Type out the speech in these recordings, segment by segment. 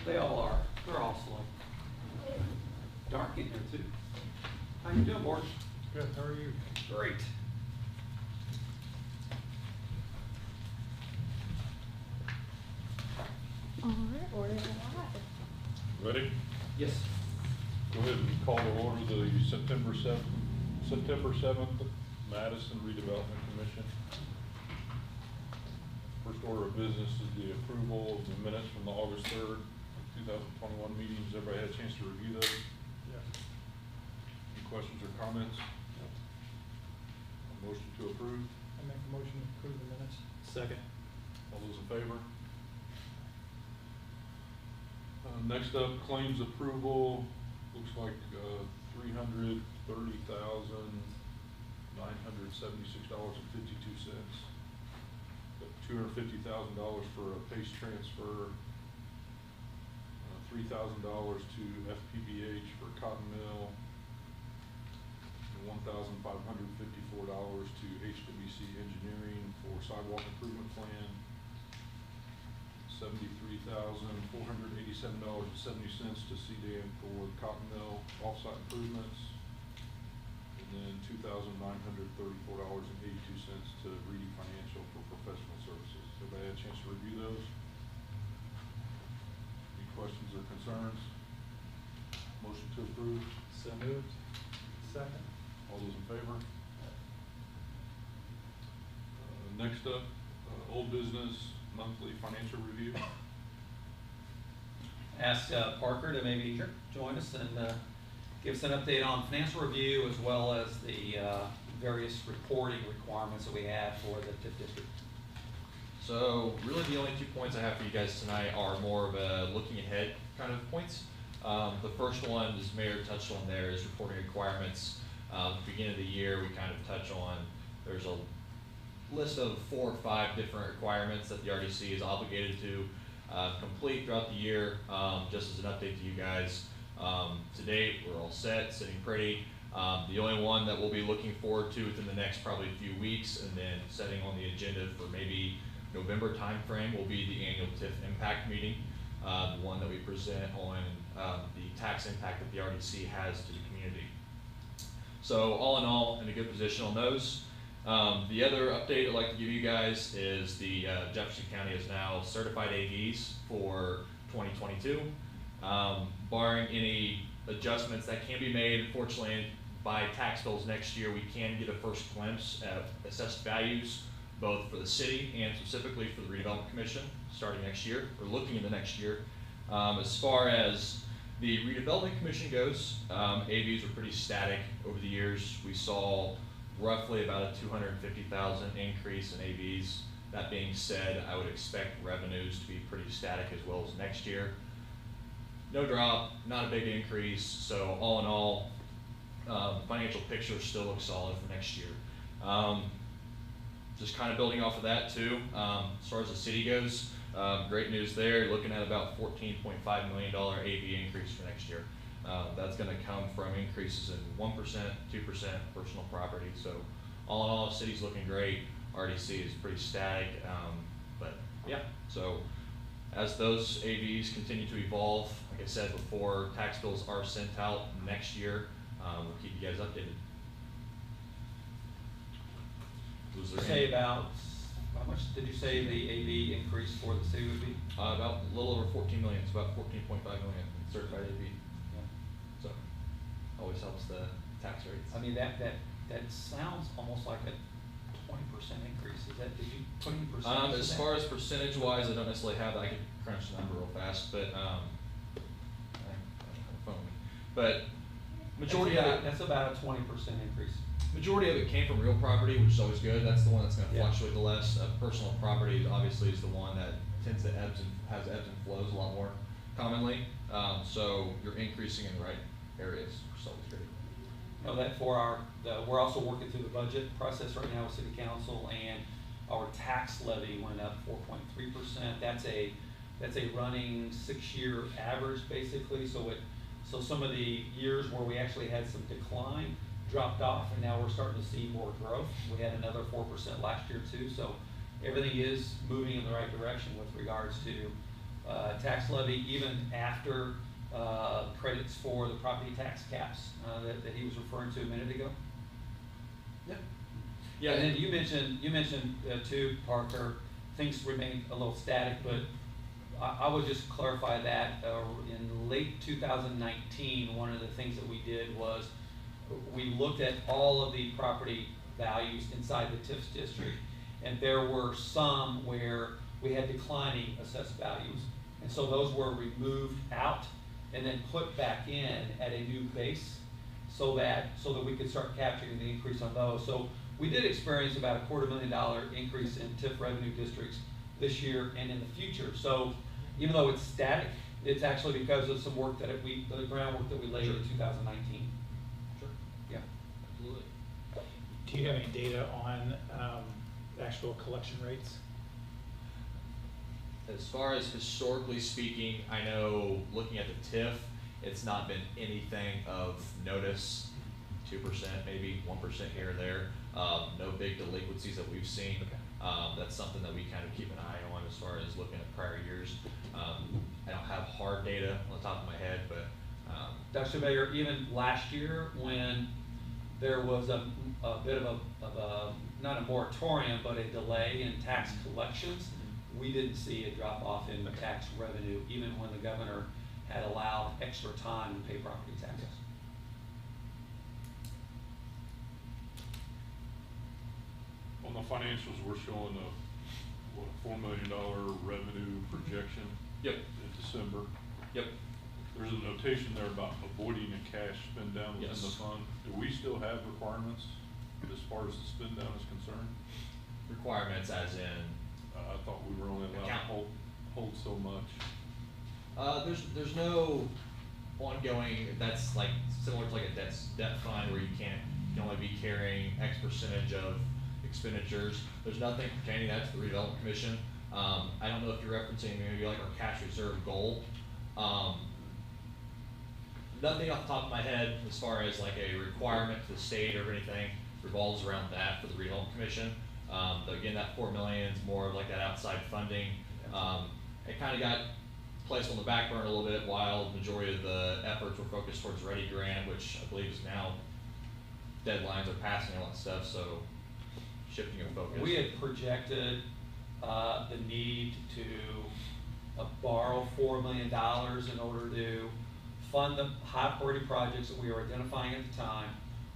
They all are. They're all slow. Dark in here too. How you doing, Mark? Good, how are you? Great. All right, order it live. Ready? Yes. Go ahead and call to order the September 7th Madison Redevelopment Commission. First order of business is the approval of the minutes from the August 3rd, 2021 meetings. Everybody had a chance to review those? Yes. Any questions or comments? A motion to approve? I make a motion to approve the minutes. Second. All those in favor? Next up, claims approval. Looks like $330,976.52. $250,000 for a PACE transfer. $3,000 to FPBH for Cotton Mill. And $1,554 to HWC Engineering for sidewalk improvement plan. $73,487.70 to CDAN for Cotton Mill offsite improvements, and then $2,934.82 to READI Financial for professional services. Everybody had a chance to review those? Any questions or concerns? Motion to approve? So moved. Second. All those in favor? Next up, old business monthly financial review. Ask Parker to maybe join us and give us an update on financial review as well as the various reporting requirements that we have for the TIF district. So really the only 2 points I have for you guys tonight are more of a looking ahead kind of points. The first one, as Mayor touched on there, is reporting requirements. At the beginning of the year, we kind of touch on, there's a list of 4 or 5 different requirements that the RDC is obligated to complete throughout the year. Just as an update to you guys, to date, we're all set, sitting pretty. The only one that we'll be looking forward to within the next probably few weeks and then setting on the agenda for maybe November timeframe will be the annual TIF impact meeting, the one that we present on the tax impact that the RDC has to the community. So all in all, in a good position on those. The other update I'd like to give you guys is the Jefferson County is now certified AVs for 2022. Barring any adjustments that can be made, unfortunately, by tax bills next year, we can get a first glimpse at assessed values, both for the city and specifically for the Redevelopment Commission, starting next year, or looking into next year. As far as the Redevelopment Commission goes, AVs were pretty static over the years. We saw roughly about a $250,000 increase in AVs. That being said, I would expect revenues to be pretty static as well as next year. No drop, not a big increase, so all in all, the financial picture still looks solid for next year. Just kind of building off of that too, as far as the city goes, great news there, looking at about $14.5 million AV increase for next year. That's going to come from increases in 1%, 2% personal property. So all in all, the city's looking great. RDC is pretty static, but yeah. So as those AVs continue to evolve, like I said before, tax bills are sent out next year. We'll keep you guys updated. Was there Say about, how much did you say the AV increase for the city would be? About a little over 14 million. It's about 14.5 million certified AV. So always helps the tax rates. I mean, that sounds almost like a 20% increase. Is that, did you put any percentage? As far as percentage wise, I don't necessarily have that. I could crunch the number real fast, but majority of it, that's about a 20% increase. Majority of it came from real property, which is always good. That's the one that's going to fluctuate the less. Personal property obviously is the one that tends to has ebbs and flows a lot more commonly. So you're increasing in the right areas, which is always great. You know that for we're also working through the budget process right now with City Council, and our tax levy went up 4.3%. That's a running 6-year average basically. So some of the years where we actually had some decline dropped off, and now we're starting to see more growth. We had another 4% last year too. So everything is moving in the right direction with regards to tax levy even after credits for the property tax caps that he was referring to a minute ago. Yeah. And then you mentioned too, Parker, things remain a little static, but I would just clarify that in late 2019, one of the things that we did was we looked at all of the property values inside the TIF district, and there were some where we had declining assessed values, and so those were removed out and then put back in at a new base, so that we could start capturing the increase on those. So we did experience about $250,000 increase in TIF revenue districts this year and in the future. So even though it's static, it's actually because of some work that the groundwork that we laid in 2019. Sure. Yeah. Absolutely. Do you have any data on actual collection rates? As far as historically speaking, I know looking at the TIF, it's not been anything of notice, 2%, maybe 1% here or there. No big delinquencies that we've seen. That's something that we kind of keep an eye on as far as looking at prior years. I don't have hard data on the top of my head, but Dr. Mayor, even last year when there was a bit of a not a moratorium, but a delay in tax collections, we didn't see a drop off in the tax revenue, even when the governor had allowed extra time to pay property taxes. On the financials, we're showing a $4 million revenue projection. Yep. In December. Yep. There's a notation there about avoiding a cash spend down within Yes. the fund. Do we still have requirements as far as the spend down is concerned? Requirements as in, I thought we were only allowed to hold so much. there's no ongoing, that's like similar to like a debt fund where you can only be carrying X percentage of expenditures. There's nothing pertaining that to the redevelopment commission. I don't know if you're referencing maybe like our cash reserve goal. Nothing off the top of my head as far as like a requirement to the state or anything revolves around that for the redevelopment commission. But again, that $4 million is more of like that outside funding. It kind of got placed on the back burner a little bit while the majority of the efforts were focused towards READI grant, which I believe is now deadlines are passing and all that stuff, so shifting of focus. We had projected the need to borrow $4 million in order to fund the high priority projects that we were identifying at the time,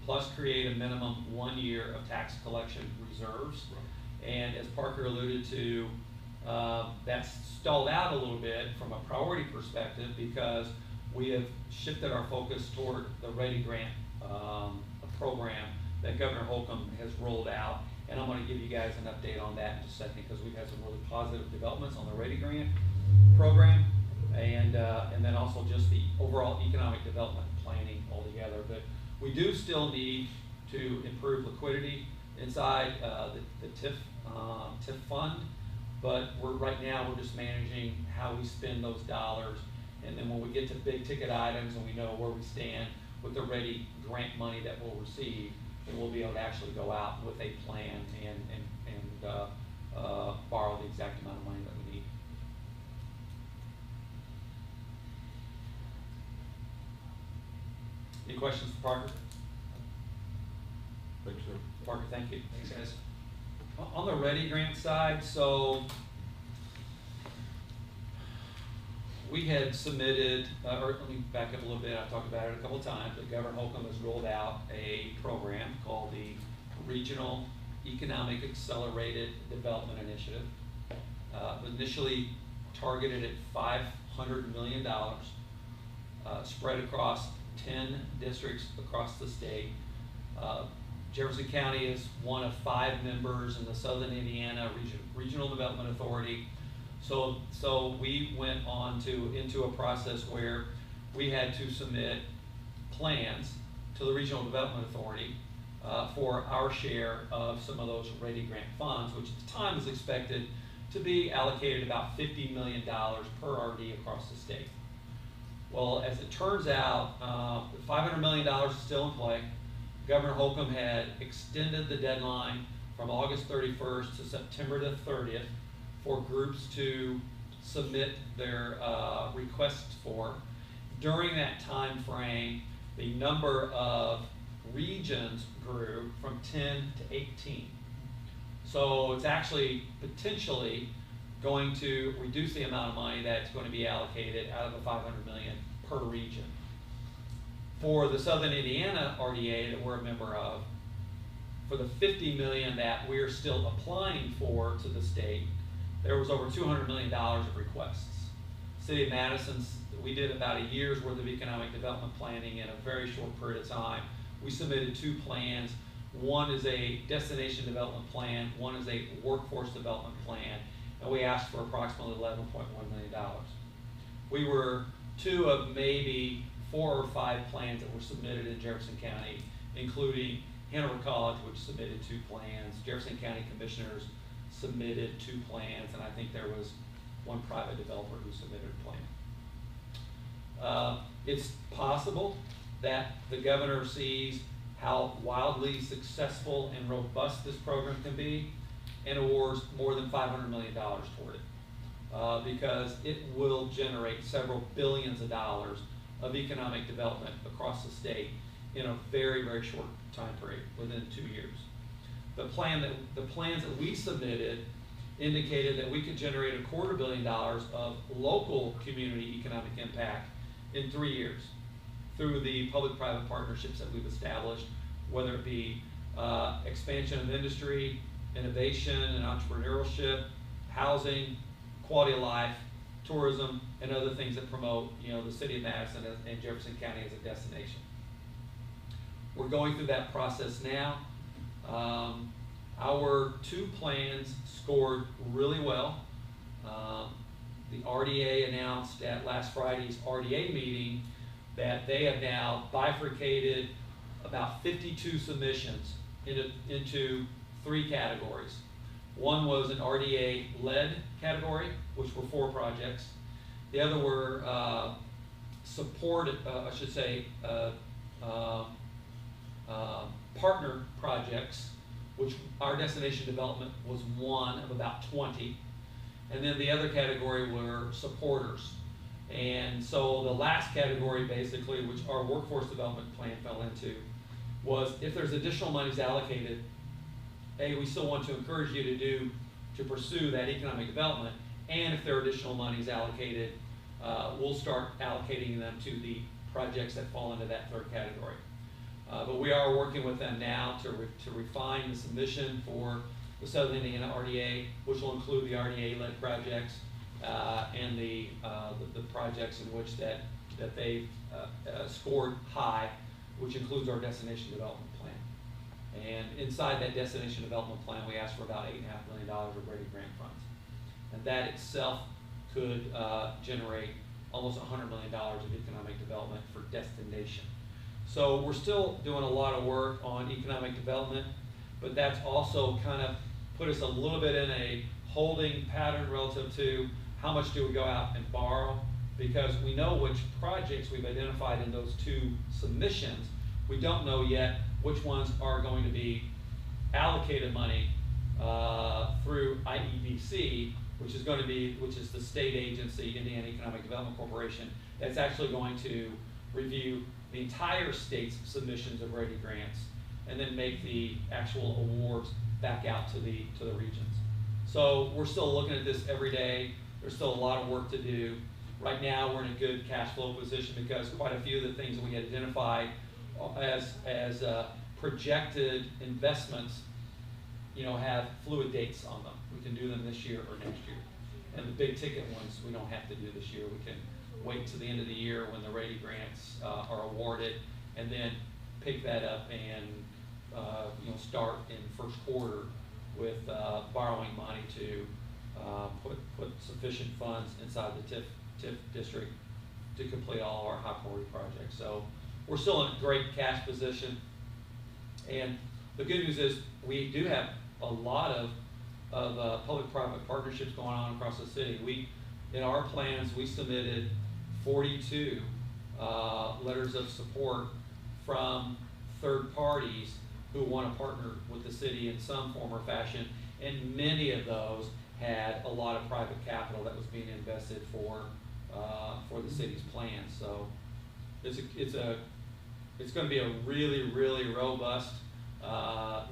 plus create a minimum 1 year of tax collection reserves. Right. And as Parker alluded to, that's stalled out a little bit from a priority perspective because we have shifted our focus toward the READI grant program that Governor Holcomb has rolled out. And I'm going to give you guys an update on that in just a second because we've had some really positive developments on the READI grant program and then also just the overall economic development planning altogether. But we do still need to improve liquidity inside the TIF fund, but right now we're just managing how we spend those dollars, and then when we get to big ticket items and we know where we stand with the READI grant money that we'll receive, then we'll be able to actually go out with a plan and borrow the exact amount of money that we need. Any questions for Parker? Thanks, sir. Parker, thank you. Thanks, guys. On the READI grant side, so we had submitted, or let me back up a little bit, I've talked about it a couple of times, but Governor Holcomb has rolled out a program called the Regional Economic Accelerated Development Initiative. Initially targeted at $500 million, spread across 10 districts across the state. Jefferson County is one of 5 members in the Southern Indiana Regional Development Authority. So we went on into a process where we had to submit plans to the Regional Development Authority for our share of some of those READI grant funds, which at the time was expected to be allocated about $50 million per RD across the state. Well, as it turns out, $500 million is still in play. Governor Holcomb had extended the deadline from August 31st to September the 30th for groups to submit their requests for. During that time frame, the number of regions grew from 10 to 18. So it's actually potentially going to reduce the amount of money that's going to be allocated out of the $500 million per region. For the Southern Indiana RDA that we're a member of, for the $50 million that we're still applying for to the state, there was over $200 million of requests. City of Madison's, we did about a year's worth of economic development planning in a very short period of time. We submitted 2 plans. One is a destination development plan, one is a workforce development plan, and we asked for approximately $11.1 million. We were 2 of maybe 4 or 5 plans that were submitted in Jefferson County, including Hanover College, which submitted 2 plans. Jefferson County Commissioners submitted 2 plans, and I think there was 1 private developer who submitted a plan. It's possible that the governor sees how wildly successful and robust this program can be and awards more than $500 million toward it, because it will generate several billions of dollars of economic development across the state in a very, very short time period, within 2 years. The plans that we submitted indicated that we could generate $250 million of local community economic impact in 3 years through the public-private partnerships that we've established, whether it be expansion of industry, innovation and entrepreneurship, housing, quality of life, tourism, and other things that promote, the city of Madison and Jefferson County as a destination. We're going through that process now. Our 2 plans scored really well. The RDA announced at last Friday's RDA meeting that they have now bifurcated about 52 submissions into 3 categories. One was an RDA-led category, which were 4 projects. The other were partner projects, which our destination development was 1 of about 20. And then the other category were supporters. And so the last category, basically, which our workforce development plan fell into, was if there's additional monies allocated, we still want to encourage you to pursue that economic development, and if there are additional monies allocated, we'll start allocating them to the projects that fall into that 3rd category. But we are working with them now to refine the submission for the Southern Indiana RDA, which will include the RDA-led projects and the projects in which that they've scored high, which includes our destination development plan. And inside that destination development plan, we asked for about $8.5 million of READI grant funds. And that itself could generate almost $100 million of economic development for destination. So we're still doing a lot of work on economic development, but that's also kind of put us a little bit in a holding pattern relative to how much do we go out and borrow, because we know which projects we've identified in those 2 submissions. We don't know yet which ones are going to be allocated money through IEDC, which is the state agency, Indiana Economic Development Corporation, that's actually going to review the entire state's submissions of READI grants and then make the actual awards back out to the regions. So we're still looking at this every day. There's still a lot of work to do. Right now, we're in a good cash flow position because quite a few of the things that we had identified as projected investments, have fluid dates on them. We can do them this year or next year. And the big ticket ones, we don't have to do this year. We can wait to the end of the year when the READI grants are awarded, and then pick that up and start in first quarter with borrowing money to put sufficient funds inside the TIF district to complete all our high priority projects. So we're still in a great cash position, and the good news is we do have a lot of public-private partnerships going on across the city. In our plans, we submitted 42 letters of support from third parties who want to partner with the city in some form or fashion, and many of those had a lot of private capital that was being invested for the city's plan. So it's going to be a really robust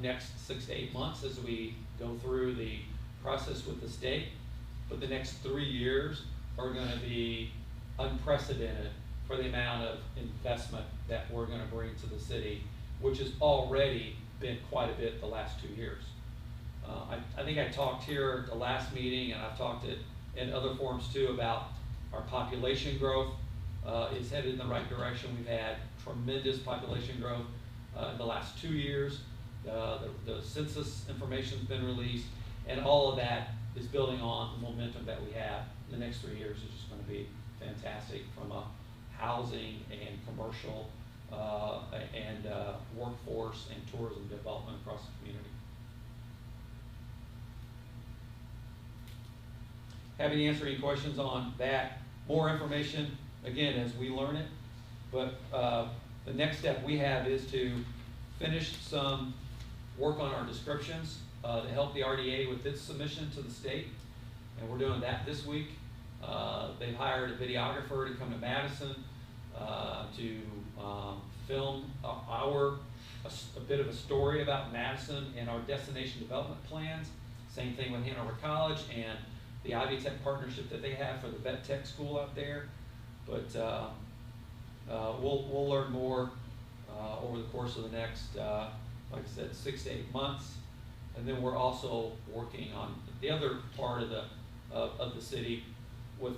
next 6 to 8 months as we go through the process with the state. But the next 3 years are going to be unprecedented for the amount of investment that we're going to bring to the city, which has already been quite a bit the last 2 years. I think I talked here at the last meeting, and I've talked it in other forums too, about our population growth is headed in the right direction. We've had tremendous population growth in the last 2 years. The census information has been released, and all of that is building on the momentum that we have. In the next 3 years is just going to be fantastic from a housing and commercial and workforce and tourism development across the community. Happy to answer any questions on that. More information, again, as we learn it. But the next step we have is to finish some work on our descriptions to help the RDA with its submission to the state. And we're doing that this week. They've hired a videographer to come to Madison to film a bit of a story about Madison and our destination development plans. Same thing with Hanover College and the Ivy Tech partnership that they have for the vet tech school out there. But we'll learn more over the course of the next, like I said, 6 to 8 months. And then we're also working on the other part of the city with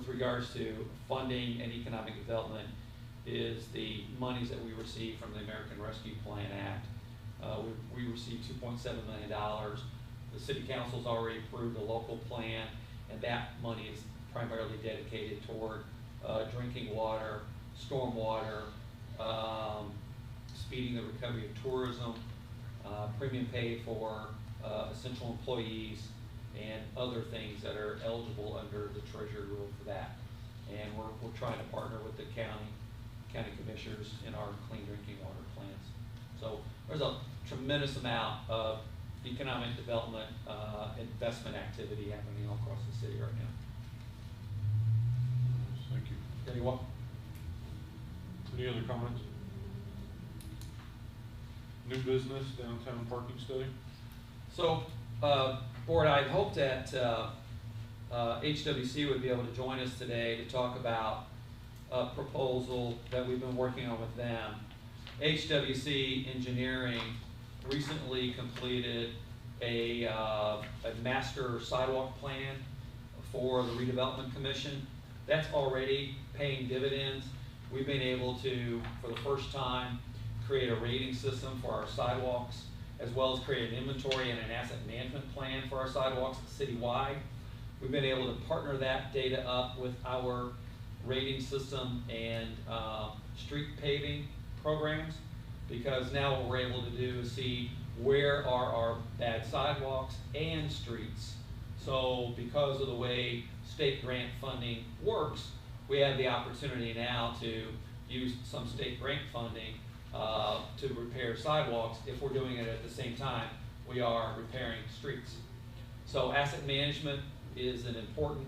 regards to funding and economic development is the monies that we receive from the American Rescue Plan Act. We received $2.7 million. The city council's already approved a local plan, and that money is primarily dedicated toward drinking water, stormwater, speeding the recovery of tourism, premium pay for essential employees, and other things that are eligible under the Treasury rule for that. And we're trying to partner with the county commissioners in our clean drinking water plans. So there's a tremendous amount of economic development investment activity happening all across the city right now. Thank you. Anyone? Any other comments? New business, downtown parking study? So, Board, I'd hoped that HWC would be able to join us today to talk about a proposal that we've been working on with them. HWC Engineering recently completed a master sidewalk plan for the Redevelopment Commission. That's already paying dividends. We've been able to, for the first time, create a rating system for our sidewalks, as well as create an inventory and an asset management plan for our sidewalks citywide. We've been able to partner that data up with our rating system and street paving programs, because now what we're able to do is see where are our bad sidewalks and streets. So because of the way state grant funding works, we have the opportunity now to use some state grant funding to repair sidewalks if we're doing it at the same time we are repairing streets. So asset management is an important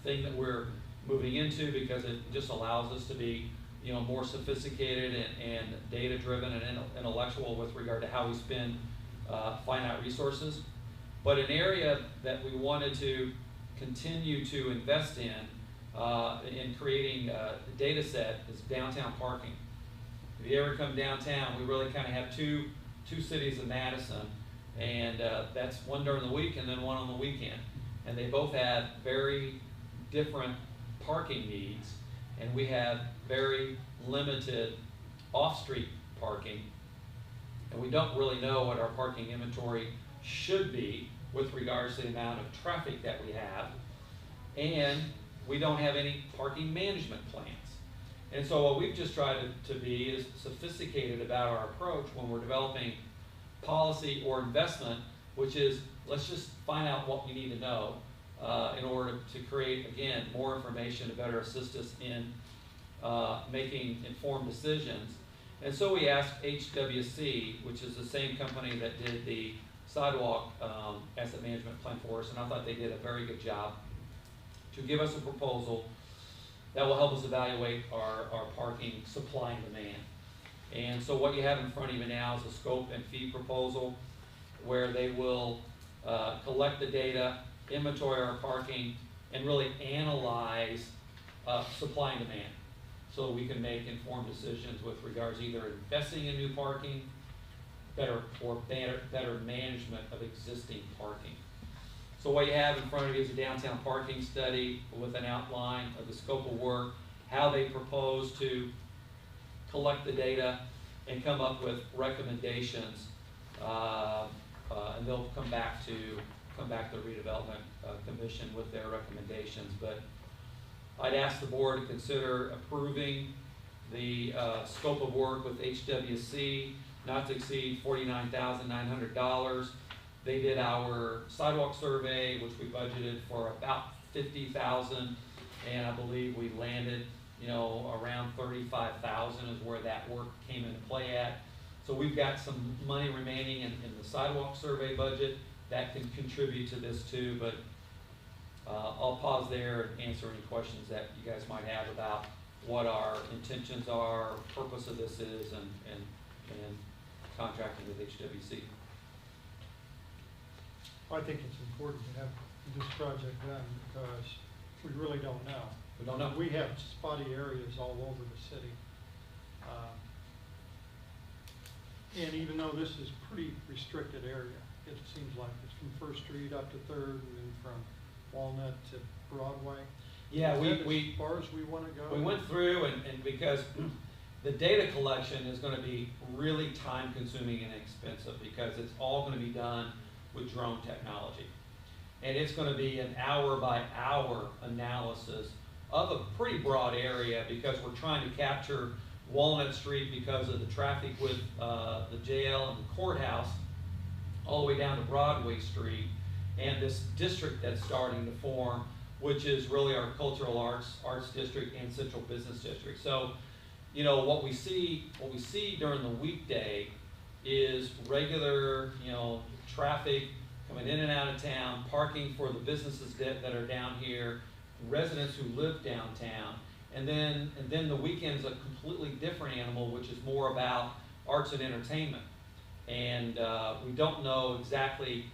thing that we're moving into, because it just allows us to be, you know, more sophisticated and data driven and intellectual with regard to how we spend finite resources. But an area that we wanted to continue to invest in creating a data set is downtown parking. If you ever come downtown, we really kind of have two cities in Madison, and that's one during the week and then one on the weekend. And they both have very different parking needs, and we have very limited off-street parking, and we don't really know what our parking inventory should be with regards to the amount of traffic that we have, and we don't have any parking management plans. And so what we've just tried to be is sophisticated about our approach when we're developing policy or investment, which is, let's just find out what we need to know in order to create, again, more information to better assist us in making informed decisions. And so we asked HWC, which is the same company that did the sidewalk asset management plan for us, and I thought they did a very good job to give us a proposal that will help us evaluate our parking supply and demand. And so what you have in front of you now is a scope and fee proposal where they will collect the data, inventory our parking, and really analyze supply and demand, so we can make informed decisions with regards to either investing in new parking, better management of existing parking. So what you have in front of you is a downtown parking study with an outline of the scope of work, how they propose to collect the data and come up with recommendations, and they'll come back to the redevelopment commission with their recommendations. But I'd ask the board to consider approving the scope of work with HWC, not to exceed $49,900. They did our sidewalk survey, which we budgeted for about $50,000, and I believe we landed, around $35,000 is where that work came into play at. So we've got some money remaining in the sidewalk survey budget that can contribute to this too, but I'll pause there and answer any questions that you guys might have about what our intentions are, purpose of this is, and contracting with HWC. I think it's important to have this project done because we really don't know. We don't know. We have spotty areas all over the city. And even though this is pretty restricted area, it seems like it's from First Street up to Third and then from Walnut to Broadway. Yeah, Is that we as far as we want to go? We went through, and because the data collection is going to be really time consuming and expensive because it's all going to be done with drone technology. And it's going to be an hour by hour analysis of a pretty broad area because we're trying to capture Walnut Street because of the traffic with the jail and the courthouse all the way down to Broadway Street, and this district that's starting to form, which is really our cultural arts district and central business district. So, what we see during the weekday is regular, traffic coming in and out of town, parking for the businesses that are down here, residents who live downtown, and then the weekend's a completely different animal, which is more about arts and entertainment. And we don't know exactly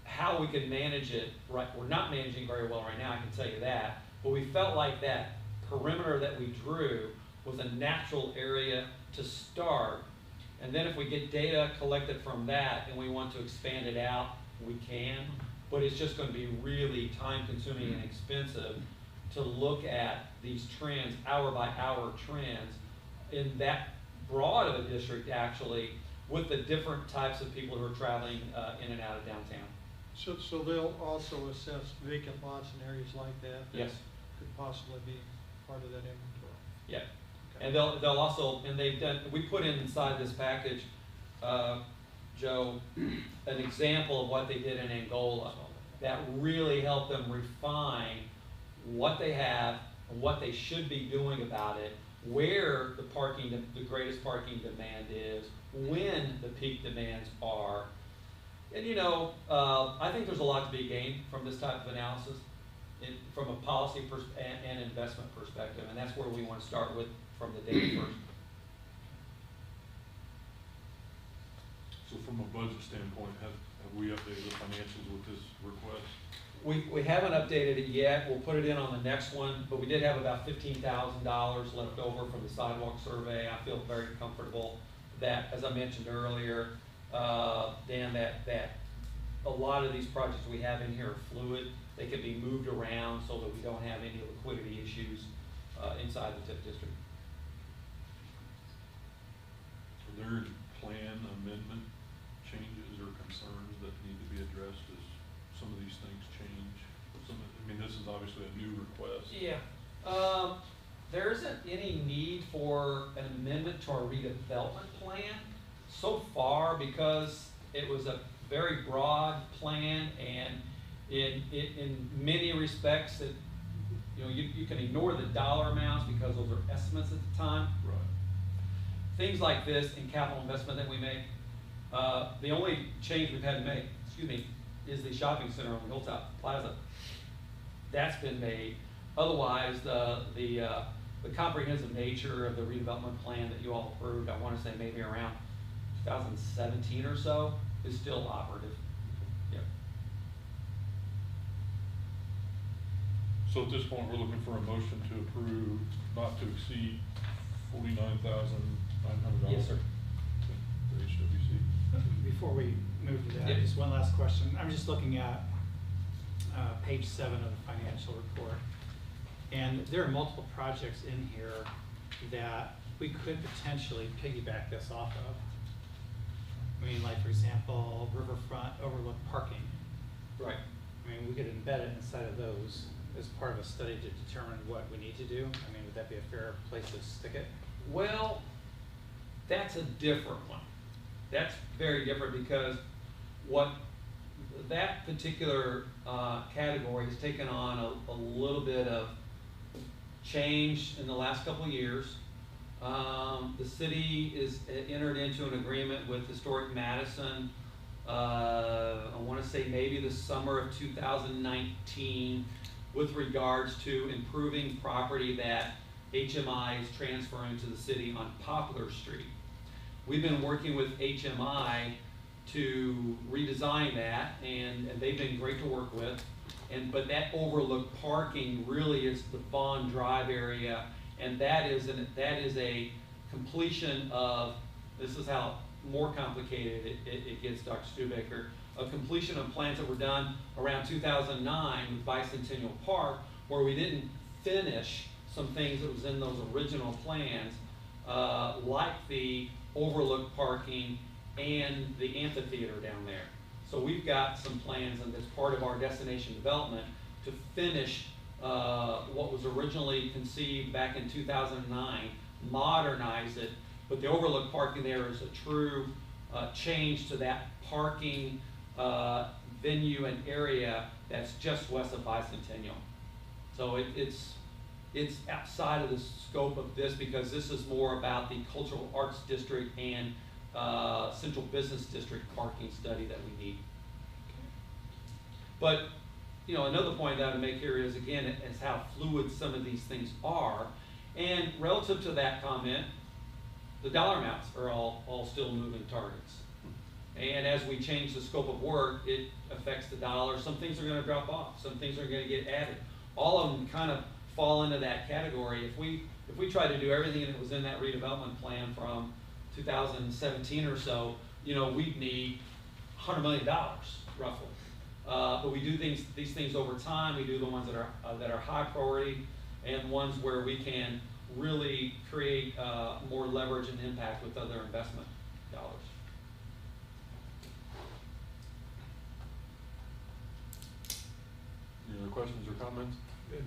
how we can manage it. Right, we're not managing very well right now, I can tell you that. But we felt like that perimeter that we drew was a natural area to start. And then if we get data collected from that and we want to expand it out, we can. But it's just going to be really time consuming and expensive to look at these trends, hour by hour trends, in that broad of a district actually, with the different types of people who are traveling in and out of downtown. So they'll also assess vacant lots in areas like that? Yes. Could possibly be part of that inventory? Yeah. Okay. And they'll also, and they've done, we put inside this package, Joe, an example of what they did in Angola that really helped them refine what they have and what they should be doing about it, where the greatest parking demand is, when the peak demands are. And I think there's a lot to be gained from this type of analysis from a policy and investment perspective, and that's where we want to start with from the data first. So from a budget standpoint, have we updated the financials with this request? We haven't updated it yet. We'll put it in on the next one, but we did have about $15,000 left over from the sidewalk survey. I feel very comfortable that, as I mentioned earlier, Dan, that a lot of these projects we have in here are fluid. They can be moved around so that we don't have any liquidity issues inside the TIF district. Are there any plan amendment changes or concerns that need to be addressed as some of these things change? This is obviously a new request. Yeah. There isn't any need for an amendment to our redevelopment plan so far because it was a very broad plan, and in many respects that you can ignore the dollar amounts because those are estimates at the time. Right. Things like this in capital investment that we make, The only change we've had to make, excuse me, is the shopping center on the Hilltop Plaza. That's been made. Otherwise, the comprehensive nature of the redevelopment plan that you all approved, I want to say maybe around 2017 or so, is still operative. Yep. So at this point, we're looking for a motion to approve not to exceed $49,900. Yes, sir. For HWC. Before we move to that, Yeah. just one last question. I'm just looking at page 7 of the financial report. And there are multiple projects in here that we could potentially piggyback this off of. I mean, like, for example, riverfront overlook parking. Right. I mean, we could embed it inside of those as part of a study to determine what we need to do. I mean, would that be a fair place to stick it? Well, that's a different one. That's very different because what that particular category has taken on a little bit of change in the last couple of years. The city is entered into an agreement with Historic Madison, I want to say maybe the summer of 2019, with regards to improving property that HMI is transferring to the city on Poplar Street. We've been working with HMI to redesign that, and they've been great to work with. But that overlook parking really is the Vaughn Drive area, and that is a completion of, this is how more complicated it gets, Dr. Stubaker, a completion of plans that were done around 2009 with Bicentennial Park, where we didn't finish some things that was in those original plans, like the overlook parking and the amphitheater down there. So we've got some plans, and that's part of our destination development, to finish what was originally conceived back in 2009, modernize it, but the overlook parking there is a true change to that parking venue and area that's just west of Bicentennial. So it's outside of the scope of this, because this is more about the Cultural Arts District and Central Business District parking study that we need. But, you know, another point that I would make here is, again, is how fluid some of these things are. And relative to that comment, the dollar amounts are all still moving targets. And as we change the scope of work, it affects the dollar. Some things are going to drop off. Some things are going to get added. All of them kind of fall into that category. If we try to do everything that was in that redevelopment plan from 2017 or so, you know, we'd need $100 million roughly. But we do these things over time. We do the ones that are high priority, and ones where we can really create more leverage and impact with other investment dollars. Any other questions or comments? Okay.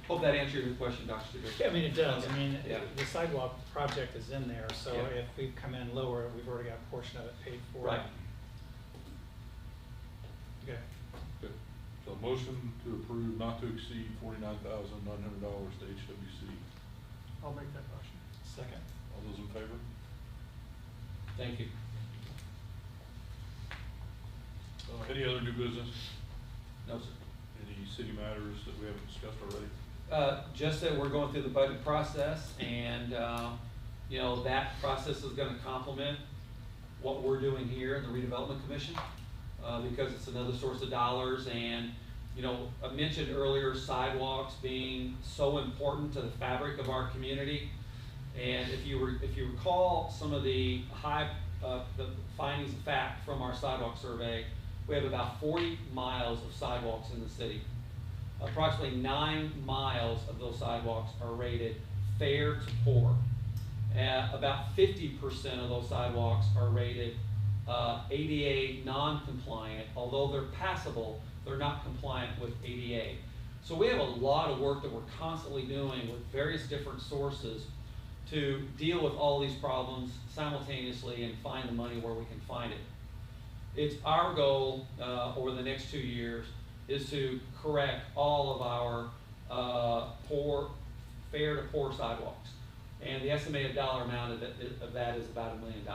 Hope that answered your question, Dr. Studer. Yeah, I mean, it does. I mean, Yeah. the sidewalk project is in there, so Yeah. if we come in lower, we've already got a portion of it paid for. Right. Okay. Good. So a motion to approve not to exceed $49,900 to HWC. I'll make that motion. Second. All those in favor? Thank you. Any other new business? No, sir. Any city matters that we haven't discussed already? Just that we're going through the budget process, and you know, that process is going to complement what we're doing here in the redevelopment commission, because it's another source of dollars. And you know, I mentioned earlier sidewalks being so important to the fabric of our community. And if you recall some of the the findings of fact from our sidewalk survey, we have about 40 miles of sidewalks in the city. Approximately 9 miles of those sidewalks are rated fair to poor. About 50% of those sidewalks are rated ADA non-compliant. Although they're passable, they're not compliant with ADA. So we have a lot of work that we're constantly doing with various different sources to deal with all these problems simultaneously and find the money where we can find it. It's our goal over the next 2 years is to correct all of our fair to poor sidewalks. And the estimated dollar amount of that is about $1 million.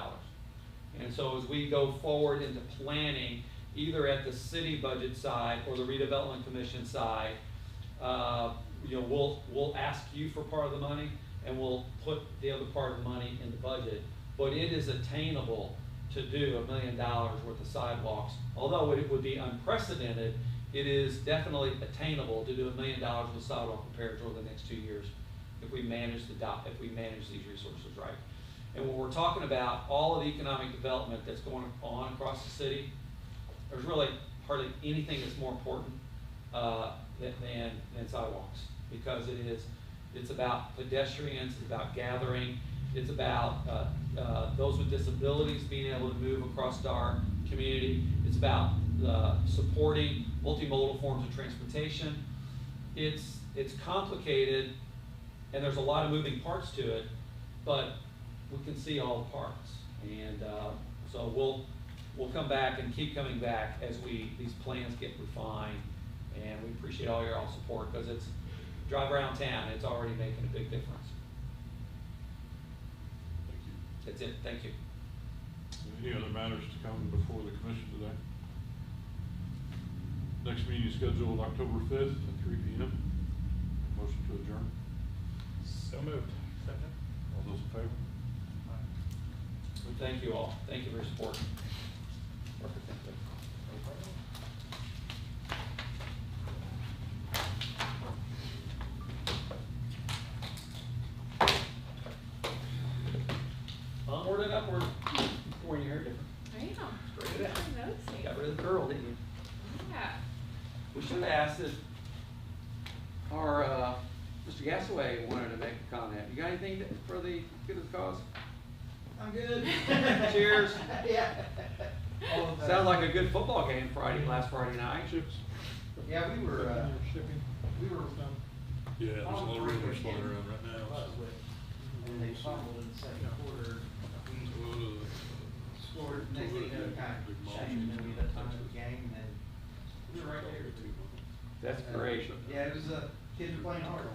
And so as we go forward into planning, either at the city budget side or the redevelopment commission side, we'll ask you for part of the money, and we'll put the other part of the money in the budget. But it is attainable to do $1 million worth of sidewalks. Although it would be unprecedented, it is definitely attainable to do $1 million with sidewalk repairs over the next 2 years if we manage these resources right. And when we're talking about all of the economic development that's going on across the city, there's really hardly anything that's more important than sidewalks, because it's about pedestrians, it's about gathering, it's about those with disabilities being able to move across our community, it's about supporting multimodal forms of transportation. It's complicated, and there's a lot of moving parts to it, but we can see all the parts. And so we'll come back and keep coming back as these plans get refined, and we appreciate all your support, because it's drive around town, it's already making a big difference. Thank you. That's it, thank you. Any other matters to come before the commission today? Next meeting is scheduled October 5th at 3 p.m. Motion to adjourn. So moved. Second. All those in favor? Thank you all, thank you for your support. Perfect, thank you. Onward and upward. Boy, your hair different. I know. Straight it out. I'm noticing. Got rid of the curl, didn't you? Yeah. We should have asked if our, Mr. Gasaway wanted to make a comment. You got anything for the good of the cause? I'm good. Cheers. Yeah. Sounds like a good football game last Friday night. Chips? Yeah, we were, Shipping. we were, Yeah, there's a lot of rumors flying around right now. and they fumbled in the second quarter. We scored, and they kind of shamed me that time of the game, and we were right there. That's great. Yeah, it was, kids were playing hard.